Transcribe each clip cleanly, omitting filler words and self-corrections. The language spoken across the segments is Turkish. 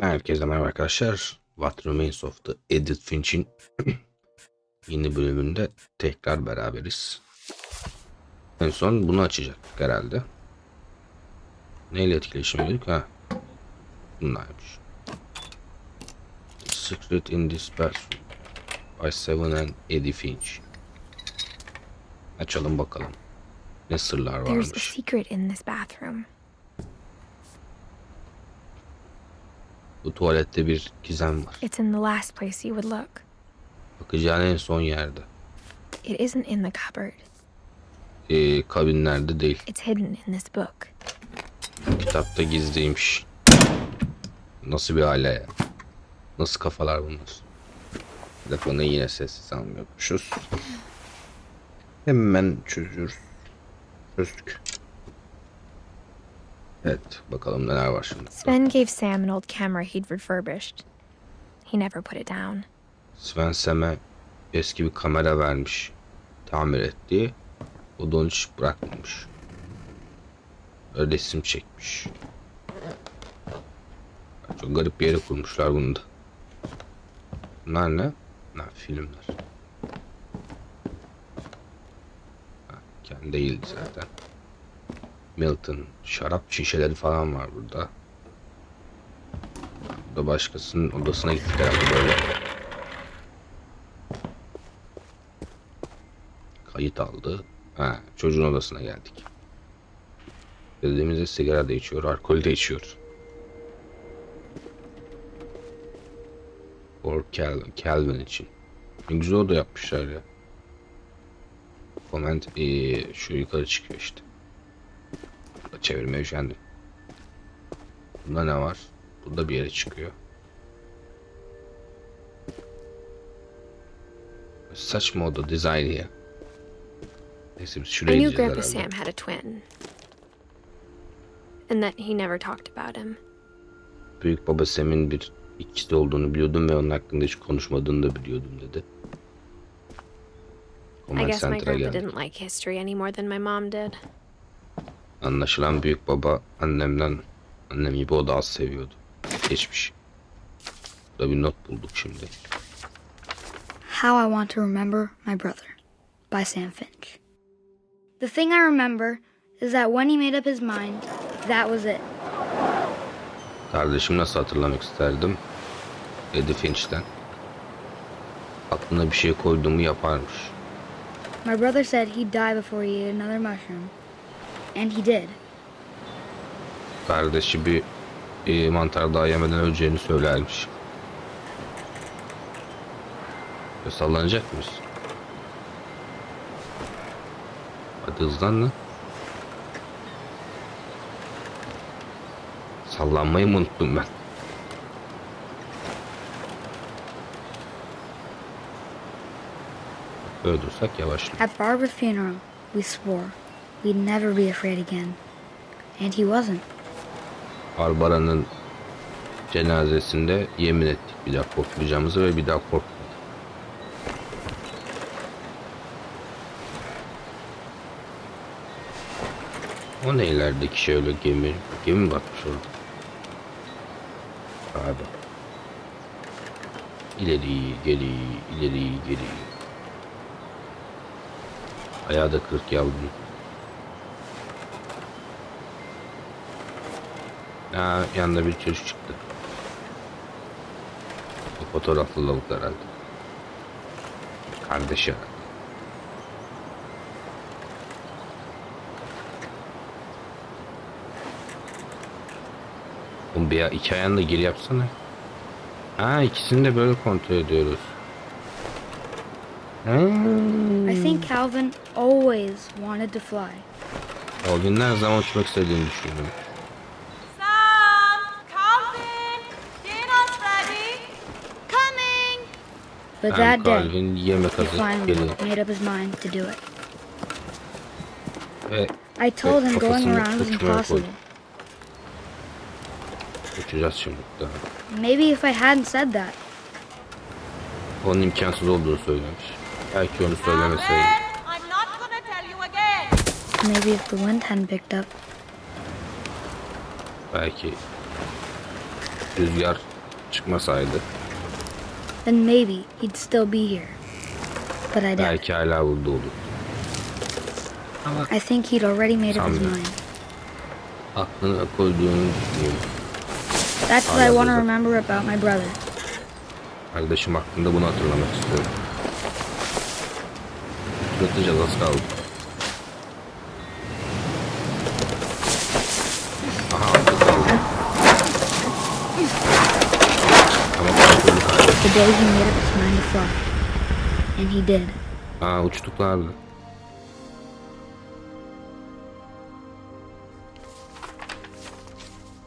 Herkese merhaba arkadaşlar. What Remains of the Edith Finch'in yeni bölümünde tekrar beraberiz. En son bunu açacaktık herhalde. Neyle etkileşimiyorduk? Ha. Bunlarmış. Secret in this bathroom by Seven and Edith Finch. Açalım bakalım. Ne sırlar There's a varmış. secret in this bathroom. Bu tuvalette bir gizem var. It's in the last place you would look. Bakacağın en son yerde. It isn't in the cupboard. Kabinlerde değil. It's hidden in this book. Kitapta gizliymiş. Nasıl bir aile ya? Nasıl kafalar bunlar? Telefonu yine sessiz almıyormuşuz. Hemen çözüyoruz. Çözdük. Evet, bakalım neler var şimdi. Sven gave Sam an old camera he'd refurbished. He never put it down. Sven Sam'e eski bir kamera vermiş. Tamir ettiği. O da onu hiç bırakmamış. Öyle resim çekmiş. Çok garip bir yere kurmuşlar bunu da. Bunlar ne? Filmler. Kendi değildi zaten. Milton, şarap şişeleri falan var burada. Burada başkasının odasına gittik herhalde böyle. Kayıt aldı. Ha, çocuğun odasına geldik. Dediğimizde sigara da içiyor, alkol de içiyor. For Calvin için. Ne güzel oda yapmışlar ya. Comment şu yukarı çıkıyor işte. Çevirmeye üşendim. Bunda ne var? Burada bir yere çıkıyor. Saçma oda dizaynı ya. Neyse biz şuraya I knew gideceğiz Grandpa herhalde. Sam had a twin. And that he never talked about him. Büyük baba Sam'in bir ikisi olduğunu biliyordum ve onun hakkında hiç konuşmadığını da biliyordum dedi. I Comment guess my Center'a grandpa geldik. didn't like history any more than my mom did. Anlaşılan büyük baba annem gibi o da az seviyordu. Geçmiş. Burada bir not bulduk şimdi. How I Want to Remember My Brother by Sam Finch. The thing I remember is that when he made up his mind, that was it. Kardeşim nasıl hatırlamak isterdim? Edith Finch'ten. Aklına bir şey koyduğumu yaparmış. My brother said he'd die before he ate another mushroom. And he did. Kardeşi bir mantar daha yemeden öleceğini söylermiş. Ve sallanacak mıyız? Hadi hızlan lan. Sallanmayı mı unuttum ben? Böyle dursak yavaşlıyor. At Barbara's funeral, we swore we'd never be afraid again. And he wasn't. Barbara'nın cenazesinde yemin ettik bir daha korkmayacağımızı ve bir daha korkmadık. O ne ilerideki şey öyle gemi batmış orada. Abi. İleri geri. Ayağı da kırk yavrum. Ha, yanında bir çocuk çıktı. O fotoğraflı lavuk herhalde. Kardeşi herhalde. Oğlum bir iki ayağını da geri yapsana. Ha, ikisini de böyle kontrol ediyoruz. I think Calvin always wanted to fly. O günler zaman uçmak istediğini düşünüyorum. Sam, Calvin, dinner's ready. Coming. But that day, Calvin yemek he hazır finally geliyor. made up his mind to do it. Ve I told him going kafasını around was uçmaya impossible. koydu. Uçacağız şimdi daha. Maybe if I hadn't said that, Onun imkansız olduğunu söylemiş. Belki onu Calvin, söylemeseydi. I'm not gonna tell you again. maybe if the wind hadn't picked up, Belki rüzgar Çıkmasaydı then maybe he'd still be here. But I doubt it. belki hala burada olurdu. I think he'd already made up his Sanmıyorum. mind. Aklına koyduğunu düşünüyorum. That's what I want to remember about my brother. Kardeşim hakkında bunu hatırlamak istiyorum. Hatırlatacağız, az kaldı. Aha, atladı. Ama kontrolü kaybetti. The day he made up his mind to fly. And he did. Aa, uçtuklardı.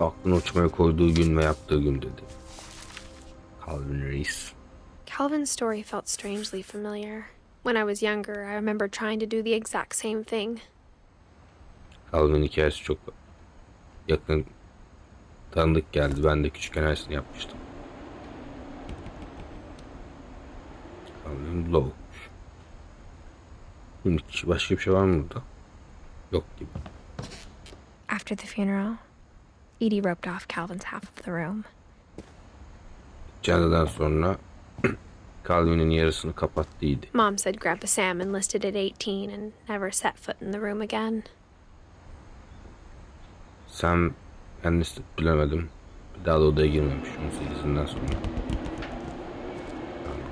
Aklını uçmaya koyduğu gün ve yaptığı gün dedi. Calvin Reis. Calvin's story felt strangely familiar. When I was younger, I remember trying to do the exact same thing. Calvin hikayesi çok yakın, tanıdık geldi. Ben de küçükken aynısını yapmıştım. Calvin Blow. Şimdi başka bir şey var mı burada? Yok gibi. After the funeral, Edie roped off Calvin's half of the room. Cenazeden sonra Calvin'in yarısını kapattıydı. Mom said Grandpa Sam enlisted at 18 and never set foot in the room again. Sam, ben de bilemedim. Bir daha da odaya girmemiş 18'inden sonra.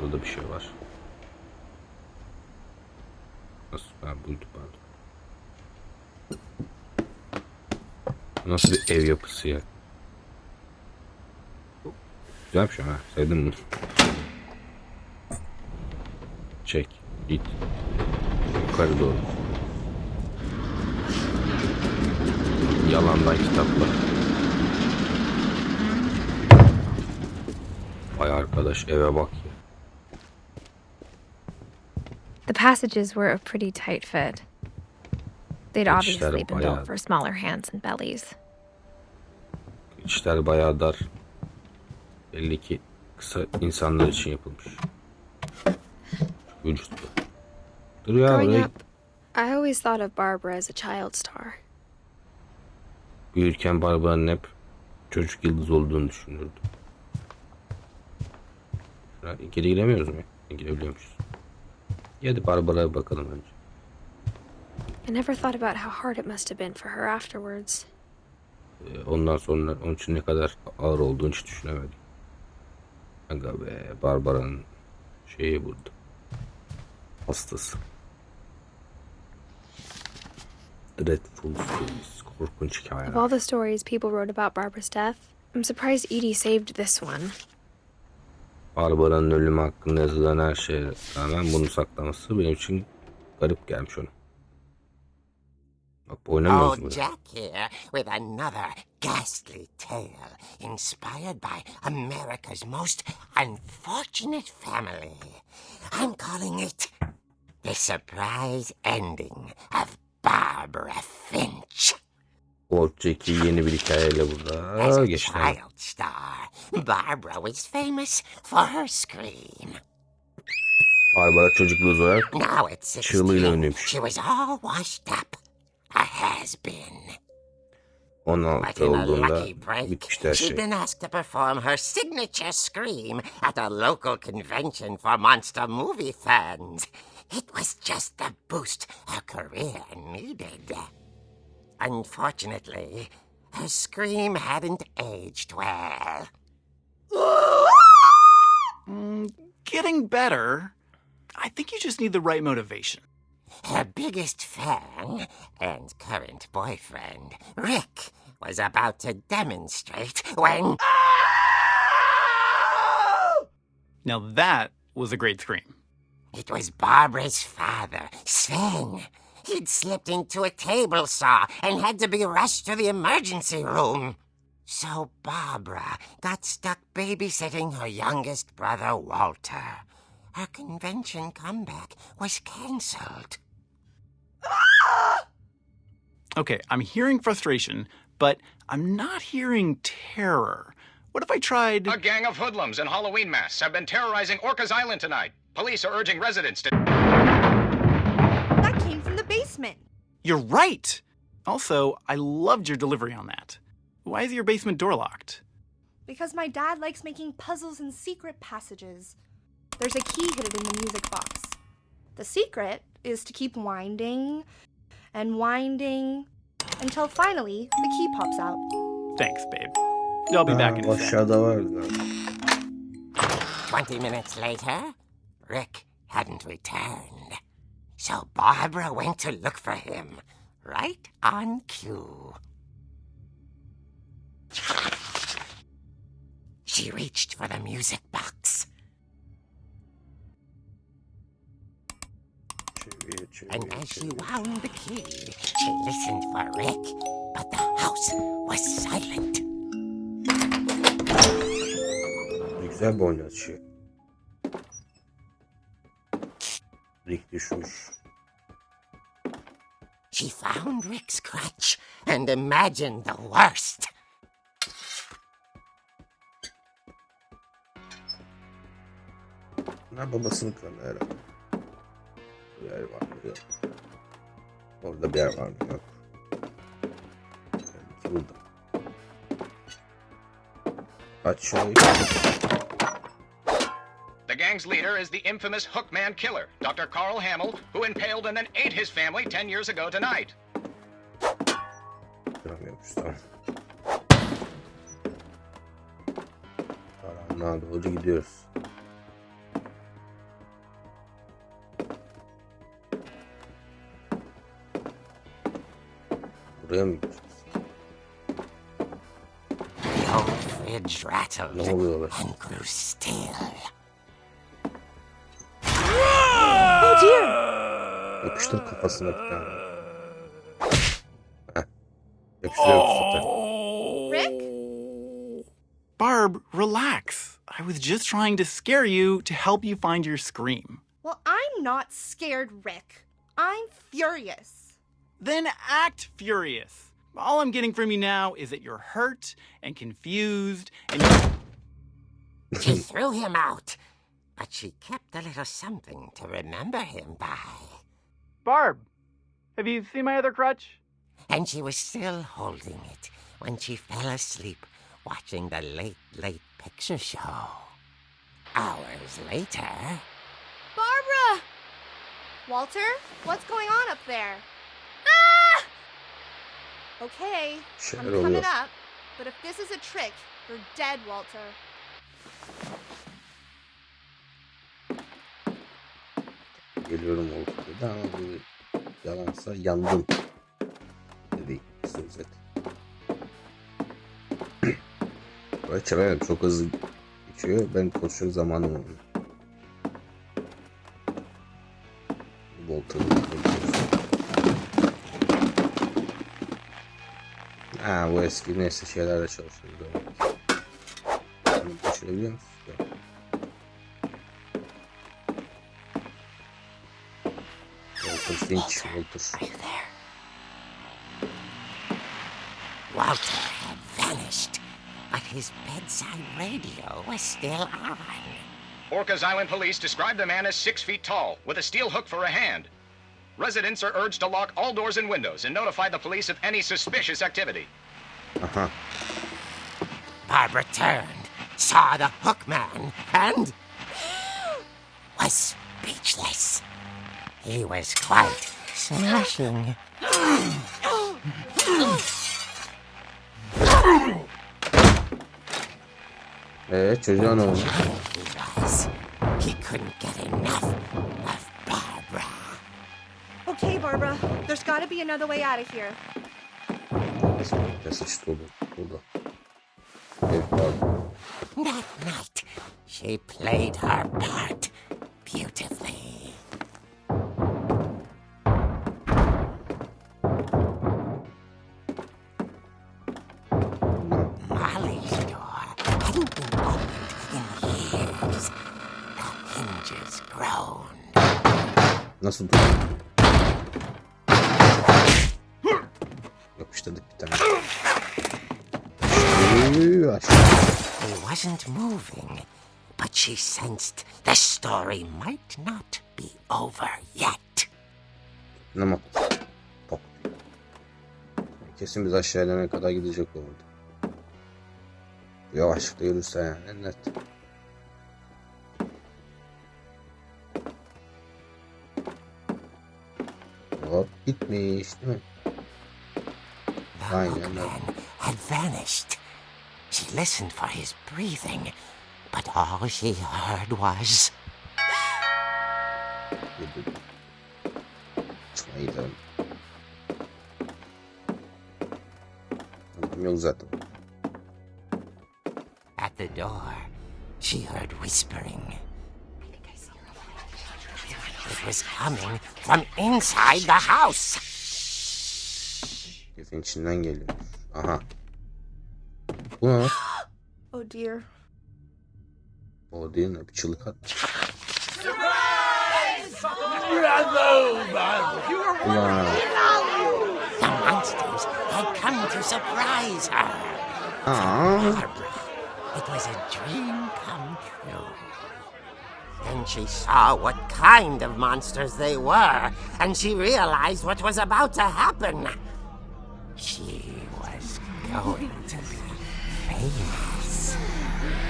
Burada da bir şey var. Nasıl? Ha, buydu pardon. Nasıl bir ev yapısı ya? Güzel bir şey ha. Sevdim bunu. Çek. Git. Yukarı doğru. Yalandan kitaplar. Vay arkadaş, eve bak ya. The passages were a pretty tight fit. They'd Geçişler obviously been bayağı- built for smaller hands and bellies. İşler bayağı dar. Belli ki kısa insanlar için yapılmış. Çok vücutlu. Dur ya, Growing oraya up, I always thought of Barbara as a child star. büyürken Barbara'nın hep çocuk yıldız olduğunu düşünürdüm. Geri giremiyoruz mu? Girebiliyormuşuz. Hadi Barbara'ya bakalım önce. I never thought about how hard it must have been for her afterwards. Ondan sonra onun için ne kadar ağır olduğunu hiç düşünemedim. Aga be, Barbara'nın şeyi burada. Hastası. Dreadful stories. Korkunç hikayeler. Of all the stories people wrote about Barbara's death, I'm surprised Edie saved this one. Barbara'nın ölümü hakkında yazılan her şeye rağmen bunu saklaması benim için garip gelmiş ona. Bak oynamıyoruz Oh, burada. Jack here with another ghastly tale inspired by America's most unfortunate family. I'm calling it The Surprise Ending of Barbara Finch. Old Jack'i yeni bir hikayeyle As burada a geçti. child star, Barbara was famous for her scream. Barbara çocukluğu olarak Now at çığlığıyla 16, ünlüymüş. she was all washed up. A has-been. 16 But in a olduğunda lucky break, bitmişti her she'd şey. been asked to perform her signature scream at a local convention for monster movie fans. It was just the boost her career needed. Unfortunately, her scream hadn't aged well. Getting better. I think you just need the right motivation. Her biggest fan and current boyfriend, Rick, was about to demonstrate when... Now that was a great scream. It was Barbara's father, Sven. He'd slipped into a table saw and had to be rushed to the emergency room. So Barbara got stuck babysitting her youngest brother, Walter. Her convention comeback was cancelled. Okay, I'm hearing frustration, but I'm not hearing terror. What if I tried... A gang of hoodlums in Halloween masks have been terrorizing Orcas Island tonight. Police are urging residents to... That came from the basement. You're right! Also, I loved your delivery on that. Why is your basement door locked? because my dad likes making puzzles and secret passages. There's a key hidden in the music box. The secret is to keep winding and winding until finally the key pops out. Thanks, babe. I'll be back in a sec. Aşağıda var zaten. 20 minutes later, Rick hadn't returned. So Barbara went to look for him, right on cue. She reached for the music box. And as she wound the key, she listened for Rick, but the house was silent. Güzel bir oyun açıyor. Rick düşmüş. She found Rick's crutch and imagined the worst. Bunlar babasının kanı herhalde. Bir yer var mı? Yok. Orada bir yer var mı? Yok. Belki burada. Açıyor. The gang's leader is the infamous Hookman killer, Dr. Carl Hamill, who impaled and then ate his family 10 years ago tonight. Duramıyormuş, tamam. Karanlığa doğru gidiyoruz. Buraya mı gidiyoruz? The old fridge rattled Ne oluyor be? and grew still. Oh dear! Yapıştır kafasına bir tane. Heh. Yapıştırıyorum zaten. Rick? Barb, relax. I was just trying to scare you to help you find your scream. Well, I'm not scared, Rick. I'm furious. Then act furious. All I'm getting from you now is that you're hurt and confused and She threw him out, but she kept a little something to remember him by. Barb, have you seen my other crutch? And she was still holding it when she fell asleep watching the late picture show. Hours later... Barbara! Walter, what's going on up there? Ah! Okay, Şeyler I'm coming oluyor. up, but if this is a trick, you're dead, Walter. Geliyorum oldu dedi ama bu yalansa yandım dedi söz et. Böyle çevirelim, çok hızlı geçiyor. Ben konuşacak zamanım olmuyor. Volta'da bu eski neyse şeylerle çalışıyoruz. Bunu geçirebiliyor musun? Yok. Edith Finch, Are you there? Walter had vanished, but his bedside radio was still on. Orcas Island police describe the man as 6 feet tall, with a steel hook for a hand. Residents are urged to lock all doors and windows and notify the police of any suspicious activity. Aha. Barbara turned, saw the hook man, and was speechless. He was quite smashing. Çocuğa ne oldu? He was. He couldn't get enough of Barbara. Okay, Barbara, there's gotta be another way out of here. Sıçtı oldu. Burada. Evet, pardon. That night, she played her part beautifully. Molly's door hadn't been opened in years. The hinges groaned. Nasıl durdu? Yapıştırdık bir tane. He wasn't moving, but she sensed the story might not be over yet. Ne mutlu. Pok. Kesin biz aşağı inene kadar gidecek orada. Yavaşlıkla yürürse yani net. Hop gitmiş değil mi? The Aynen öyle. milkman had vanished. She listened for his breathing, but all she heard was... Çıkmaya gidelim. Yok zaten. At the door, she heard whispering. It was coming from inside the house. Evin içinden geliyor. Aha. Bu ne? Oh dear. O değil mi? Bir çığlık at. Ulan. The monsters had come to surprise her. Aa. It was a dream come true. Then she saw what kind of monsters they were, and she realized what was about to happen. She was going to be famous.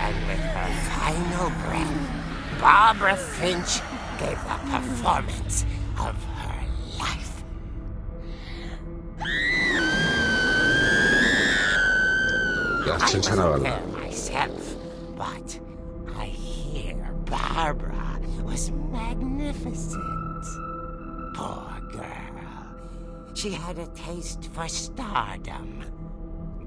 And with her final breath, Barbara Finch gave the performance of her life. Gerçek I canavarlar. wasn't there myself, but I hear Barbara was magnificent. Poor girl. She had a taste for stardom.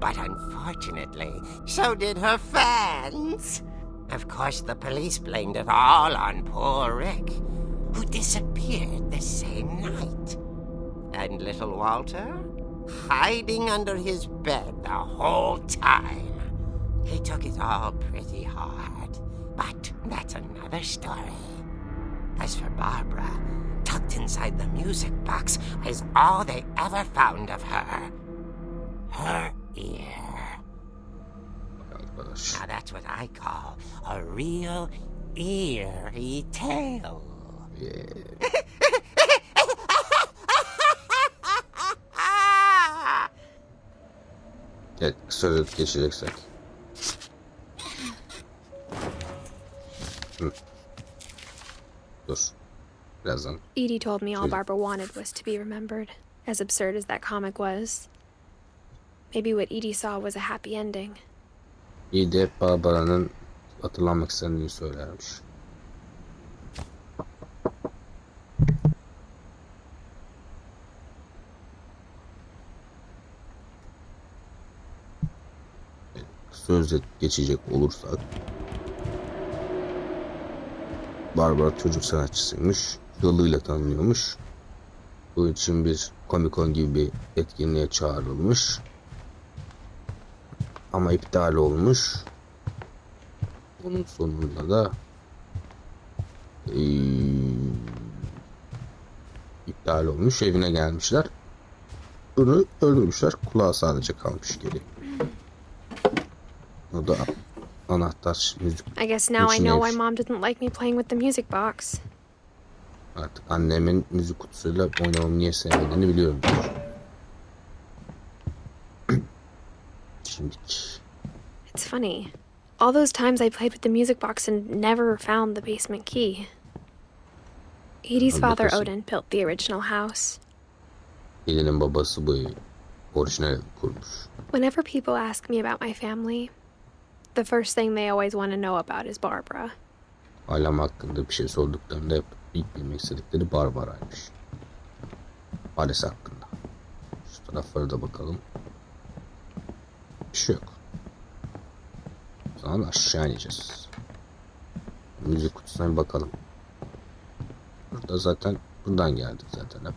But unfortunately, so did her fans. Of course, the police blamed it all on poor Rick, who disappeared the same night. And little Walter, hiding under his bed the whole time. He took it all pretty hard, but that's another story. As for Barbara, tucked inside the music box is all they ever found of her. Her ear. Arkadaş. Now that's what I call a real eerie tale. Evet, kısa özet geçeceksek. Hı. Dur. Birazdan. Edie told me all Çocuk. Barbara wanted was to be remembered, as absurd as that comic was. Maybe what Edie saw was a happy ending. İyi de Barbara'nın hatırlanmak istediğini söylermiş. Kısa özet geçecek olursak. Barbara çocuk sanatçısıymış. Yoluyla tanınıyormuş. Bu için bir Comic-Con gibi bir etkinliğe çağrılmış. Ama iptal olmuş. Onun sonunda da iptal olmuş. Evine gelmişler. Bunu öldürmüşler. Kulağı sadece kalmış geri. O da anahtar müzik. I guess now I know içindeymiş. why Mom didn't like me playing with the music box. Artık annemin müzik kutusuyla oynamamı niye sevmediğini biliyorum. Şimdi It's funny. All those times I played with the music box and never found the basement key. Edie's father Because- Odin built the original house. Elinin babası bu evi orijinal evi kurmuş. Whenever people ask me about my family, the first thing they always want to know about is Barbara. Ailem hakkında bir şey sorduklarında hep ilk bilmek istedikleri Barbara'ymış. Ailesi hakkında. Şu taraflara da bakalım. Bir şey yok. O zaman aşağı ineceğiz. Müzik kutusuna bir bakalım. Burada zaten buradan geldik zaten hep.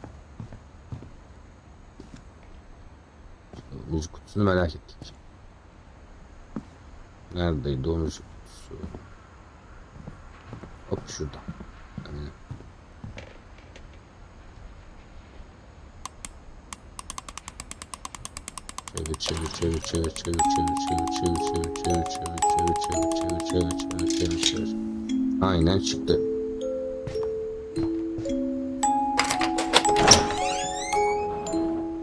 İşte müzik kutusunu merak ettik. Neredeydi o müzik kutusu? Hop şurada. Yani çevir çevir çevir çevir çevir çevir çevir çevir çevir çevir çevir çevir çevir çevir çevir çevir. Aynen çıktı.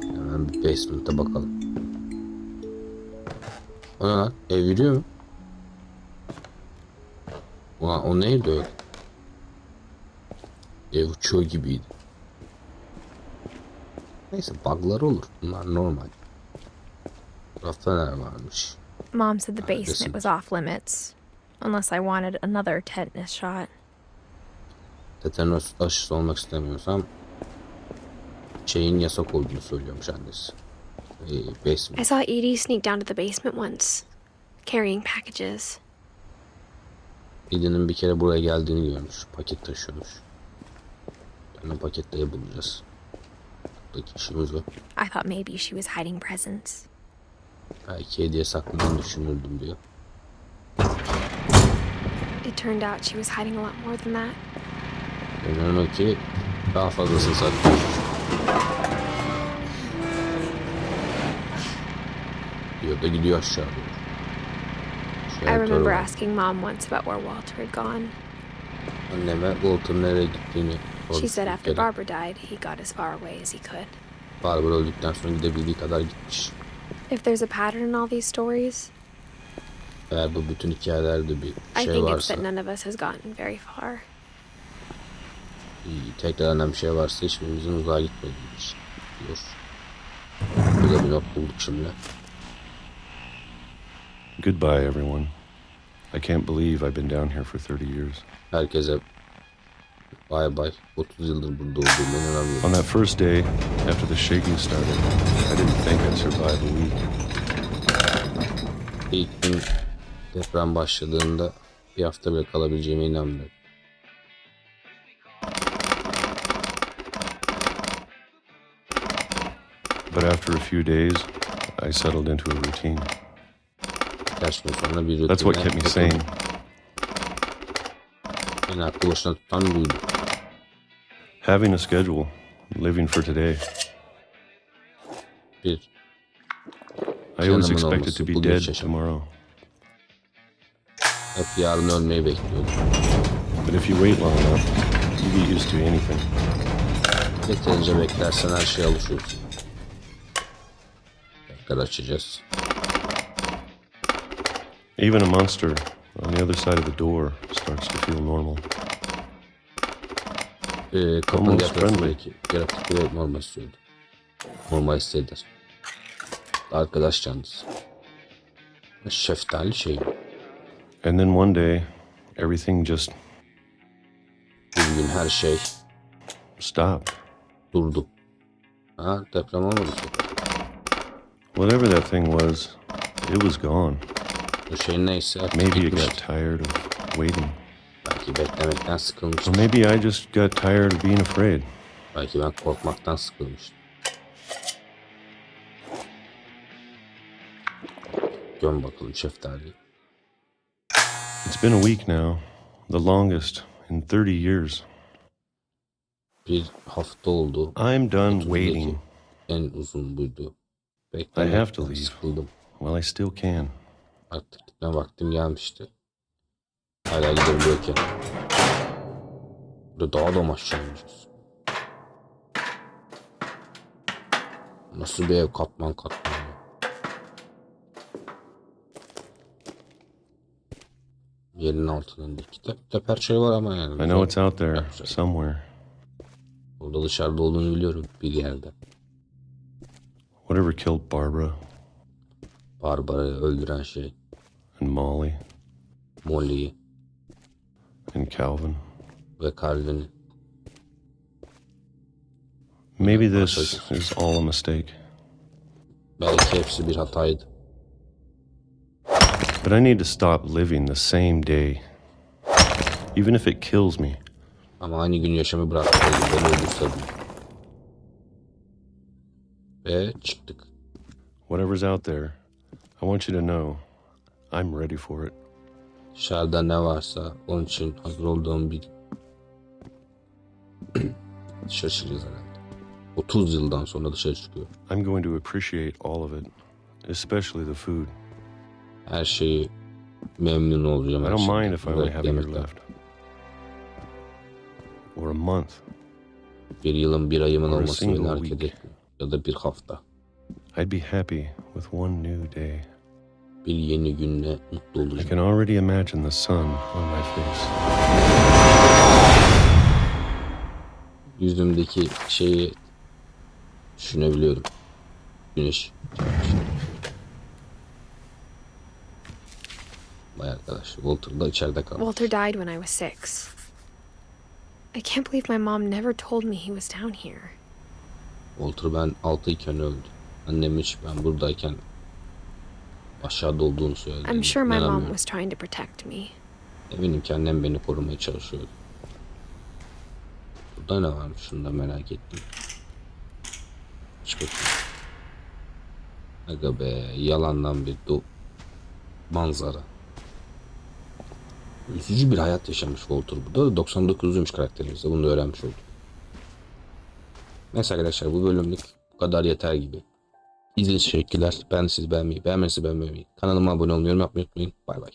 Hemen bir basement'a bakalım. O ne lan? Ev yürüyor mu? O neydi öyle? Ev uçuyor gibiydi. Neyse bug'lar olur. Bunlar normal. Tarafta ne varmış? Mom said the Resim. basement was off limits, unless I wanted another tetanus shot. Tetanos aşısı olmak istemiyorsam şeyin yasak olduğunu söylüyormuş annesi. I Basement. saw Edie sneak down to the basement once, carrying packages. Edith'in bir kere buraya geldiğini görmüş. Paket taşıyormuş. Yani paketleri bulacağız. Buradaki işimiz o. I thought maybe she was hiding presents. Belki hediye sakladığını düşünürdüm diyor. It turned out she was hiding a lot more than that. Görünen o ki daha fazlasını saklıyor. Diyor da gidiyor aşağı doğru. I remember asking Mom once about where Walter had gone. Anneme Walter'ın nereye gittiğini She sordum. said after Barbara died, he got as far away as he could. Barbara öldükten sonra gidebildiği kadar gitmiş. If there's a pattern in all these stories, Eğer bu bütün hikayelerde bir I şey think it's varsa, that none of us has gotten very far. tekrardan bir şey varsa hiçbirimizin uzağa gitmediğimiz diyor. Burada bir not bulduk şimdi. Goodbye, everyone. I can't believe I've been down here for 30 years. Herkese bay bay. 30 yıldır burada olduğuma inanamıyorum. On that first day, after the shaking started, I didn't think I'd survive a week. İlk gün deprem başladığında bir hafta bile kalabileceğime inanmıyorum. But after a few days, I settled into a routine. Birkaç gün sonra bir That's what kept me sane. Beni aklı başına tutan buydu. Having a schedule, living for today. Bir, I always Planımın expected olması, to be bugün dead yaşamak. tomorrow. hep yarın ölmeyi bekliyordum. But if you wait long enough, you get used to anything. Yeterince beklersen her şeye alışıyorsun. Tekrar açacağız. Even a monster on the other side of the door starts to feel normal. Kapının Almost yakasındaki yaratık bile normal hissediyor. Normal hisseder. Arkadaş canlısı. Şeftali şey. And then one day, everything just Bir gün her şey stopped. durdu. Ha, deprem olmadı. Whatever that thing was, it was gone. O şey neyse artık Maybe it gitmişti. got tired of waiting. Belki beklemekten sıkılmıştı. Or maybe I just got tired of being afraid. Belki ben korkmaktan sıkılmıştım. Göm bakalım şeftali. It's been a week now, the longest in 30 years. Bir hafta oldu. I'm done 30'daki waiting. en uzun buydu. I have to Beklemekten leave. sıkıldım. Well, I still can. Artık gitme vaktim gelmişti. Hala gidebiliyorken. Burada daha da aşağı ineceğiz. Nasıl bir ev, katman katman. Yerin altına indik. Teper şey var ama yani. I know it's out there somewhere. Orada dışarıda olduğunu biliyorum bir yerde. Whatever killed Barbara Barbara'yı öldüren şey. and Molly Molly'yi and Calvin. ve Calvin'i. Maybe this is all a mistake. Belki hepsi bir hataydı. But I need to stop living the same day. Even if it kills me. Ama aynı gün yaşamı bıraktığım beni öldürse bile. Ve çıktık. Whatever's out there, I want you to know I'm ready for it. Dışarıda ne varsa onun için hazır olduğum bir dışarı çıkacağız herhalde. 30 yıldan sonra dışarı çıkıyor. I'm going to appreciate all of it, especially the food. Her şeyi memnun olacağım. I her don't şeyden. mind if I only have a year Yemekler. left. Or a month. Bir yılın bir ayımın Or a olması beni single hareket week. etmiyor. Ya da bir hafta. I'd be happy with one new day. Bir yeni günle mutlu I olacağım. can already imagine the sun on my face. Yüzümdeki şeyi düşünebiliyorum. Güneş. Vay arkadaş. Walter da içeride kalmış. Walter died when I was 6. I can't believe my mom never told me he was down here. Walter ben 6 iken öldü. Annem hiç ben buradayken aşağıda olduğunu söyledi. I'm sure my mom İnanamıyorum. was trying to protect me. Eminim ki annem beni korumaya çalışıyordu. Burada ne varmış? Şunu da merak ettim. Aç bakayım. Aga be, yalandan bir manzara. Üzücü bir hayat yaşamış Walter. Burada da 99'luymuş karakterimizde. Bunu da öğrenmiş olduk. Neyse arkadaşlar, bu bölümlük bu kadar yeter gibi. İzlediğiniz için teşekkürler. Ben sizi beğenmeyi, beğenmezseniz beğenmeyi, kanalıma abone olmayı, yorum yapmayı unutmayın. Bay bay.